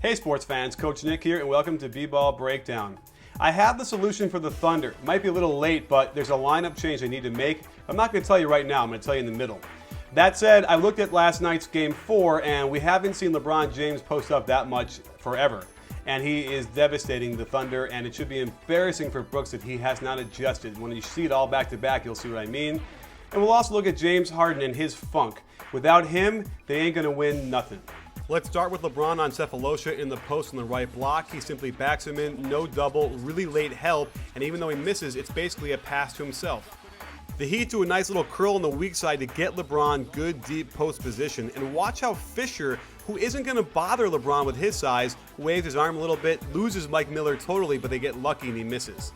Hey sports fans, Coach Nick here and welcome to B-Ball Breakdown. I have the solution for the Thunder. Might be a little late, but there's a lineup change I need to make. I'm not going to tell you right now, I'm going to tell you in the middle. That said, I looked at last night's Game 4 and we haven't seen LeBron James post up that much forever. And he is devastating the Thunder, and it should be embarrassing for Brooks if he has not adjusted. When you see it all back to back, you'll see what I mean. And we'll also look at James Harden and his funk. Without him, they ain't going to win nothing. Let's start with LeBron on Cephalosha in the post on the right block. He simply backs him in, no double, really late help, and even though he misses, it's basically a pass to himself. The Heat do a nice little curl on the weak side to get LeBron good deep post position, and watch how Fisher, who isn't going to bother LeBron with his size, waves his arm a little bit, loses Mike Miller totally, but they get lucky and he misses.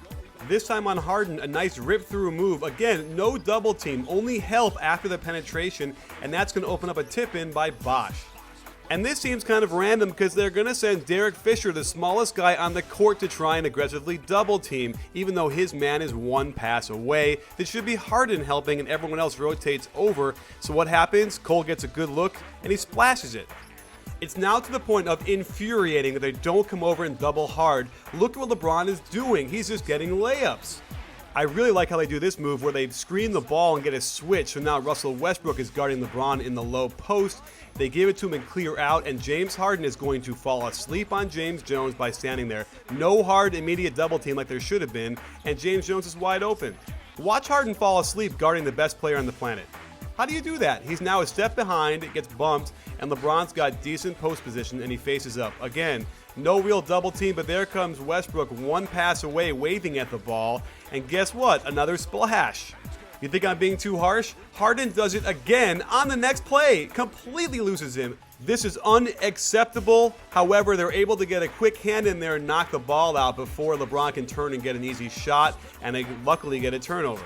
This time on Harden, a nice rip-through move. Again, no double team, only help after the penetration, and that's going to open up a tip-in by Bosh. And this seems kind of random because they're going to send Derek Fisher, the smallest guy on the court, to try and aggressively double team, even though his man is one pass away. This should be Harden helping and everyone else rotates over. So what happens? Cole gets a good look and he splashes it. It's now to the point of infuriating that they don't come over and double hard. Look at what LeBron is doing. He's just getting layups. I really like how they do this move where they screen the ball and get a switch. So now Russell Westbrook is guarding LeBron in the low post. They give it to him and clear out, and James Harden is going to fall asleep on James Jones by standing there. No hard immediate double team like there should have been, and James Jones is wide open. Watch Harden fall asleep guarding the best player on the planet. How do you do that? He's now a step behind, it gets bumped, and LeBron's got decent post position and he faces up. Again, no real double team, but there comes Westbrook one pass away waving at the ball, and guess what? Another splash. You think I'm being too harsh? Harden does it again on the next play, completely loses him. This is unacceptable. However, they're able to get a quick hand in there and knock the ball out before LeBron can turn and get an easy shot, and they luckily get a turnover.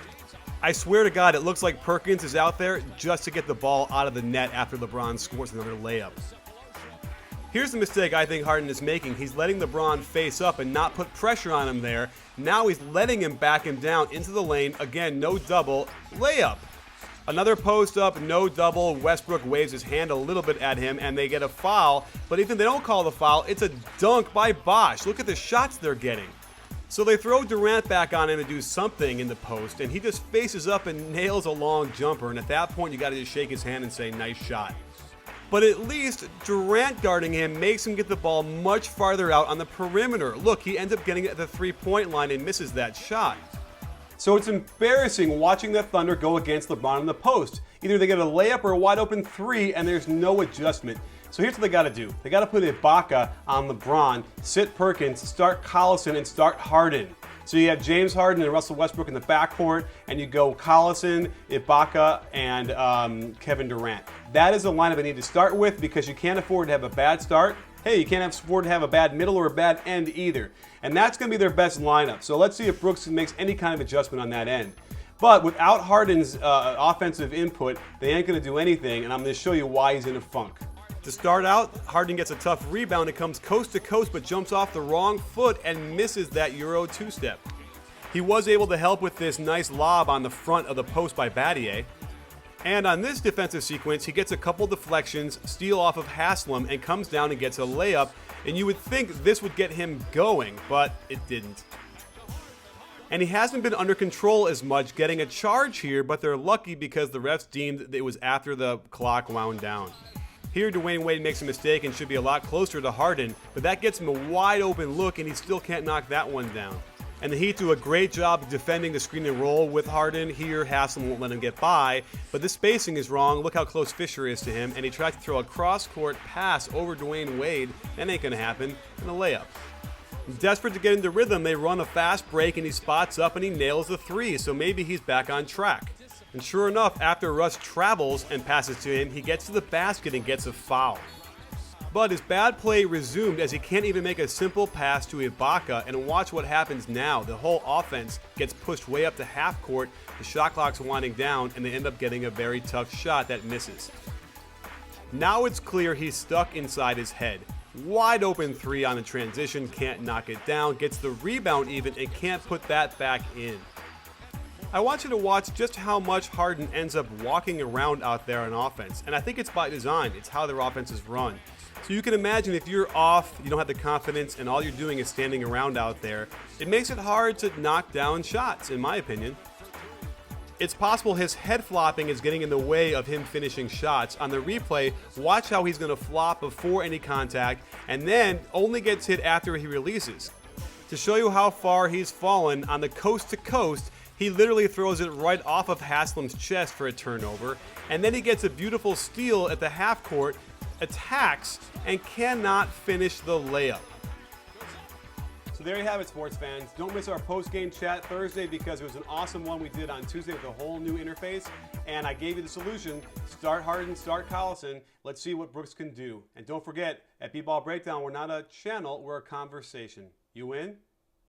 I swear to God, it looks like Perkins is out there just to get the ball out of the net after LeBron scores another layup. Here's the mistake I think Harden is making. He's letting LeBron face up and not put pressure on him there. Now he's letting him back him down into the lane. Again, no double. Layup. Another post up, no double. Westbrook waves his hand a little bit at him and they get a foul. But even if they don't call the foul, it's a dunk by Bosh. Look at the shots they're getting. So they throw Durant back on him to do something in the post, and he just faces up and nails a long jumper. And at that point, you got to just shake his hand and say, nice shot. But at least Durant guarding him makes him get the ball much farther out on the perimeter. Look, he ends up getting it at the three-point line and misses that shot. So it's embarrassing watching the Thunder go against LeBron in the post. Either they get a layup or a wide open three and there's no adjustment. So here's what they got to do. They got to put Ibaka on LeBron, sit Perkins, start Collison, and start Harden. So you have James Harden and Russell Westbrook in the backcourt, and you go Collison, Ibaka, and Kevin Durant. That is the lineup I need to start with because you can't afford to have a bad start. Hey, you can't afford to have a bad middle or a bad end either. And that's going to be their best lineup. So let's see if Brooks makes any kind of adjustment on that end. But without Harden's offensive input, they ain't going to do anything, and I'm going to show you why he's in a funk. To start out, Harden gets a tough rebound. It comes coast to coast, but jumps off the wrong foot and misses that Euro two-step. He was able to help with this nice lob on the front of the post by Battier. And on this defensive sequence, he gets a couple deflections, steal off of Haslam, and comes down and gets a layup. And you would think this would get him going, but it didn't. And he hasn't been under control as much, getting a charge here, but they're lucky because the refs deemed it was after the clock wound down. Here, Dwayne Wade makes a mistake and should be a lot closer to Harden, but that gets him a wide open look and he still can't knock that one down. And the Heat do a great job defending the screen and roll with Harden. Here, Haslam won't let him get by, but the spacing is wrong. Look how close Fisher is to him, and he tries to throw a cross-court pass over Dwayne Wade. That ain't gonna happen, and a layup. Desperate to get into rhythm, they run a fast break and he spots up and he nails the three, so maybe he's back on track. And sure enough, after Russ travels and passes to him, he gets to the basket and gets a foul. But his bad play resumed as he can't even make a simple pass to Ibaka, and watch what happens now. The whole offense gets pushed way up to half court, the shot clock's winding down, and they end up getting a very tough shot that misses. Now it's clear he's stuck inside his head. Wide open three on the transition, can't knock it down, gets the rebound even, and can't put that back in. I want you to watch just how much Harden ends up walking around out there on offense. And I think it's by design. It's how their offense is run. So you can imagine if you're off, you don't have the confidence, and all you're doing is standing around out there, it makes it hard to knock down shots, in my opinion. It's possible his head flopping is getting in the way of him finishing shots. On the replay, watch how he's going to flop before any contact and then only gets hit after he releases. To show you how far he's fallen, on the coast to coast, he literally throws it right off of Haslam's chest for a turnover, and then he gets a beautiful steal at the half court, attacks, and cannot finish the layup. So there you have it, sports fans. Don't miss our post-game chat Thursday because it was an awesome one we did on Tuesday with a whole new interface, and I gave you the solution. Start Harden, start Collison. Let's see what Brooks can do. And don't forget, at B-Ball Breakdown, we're not a channel, we're a conversation. You win,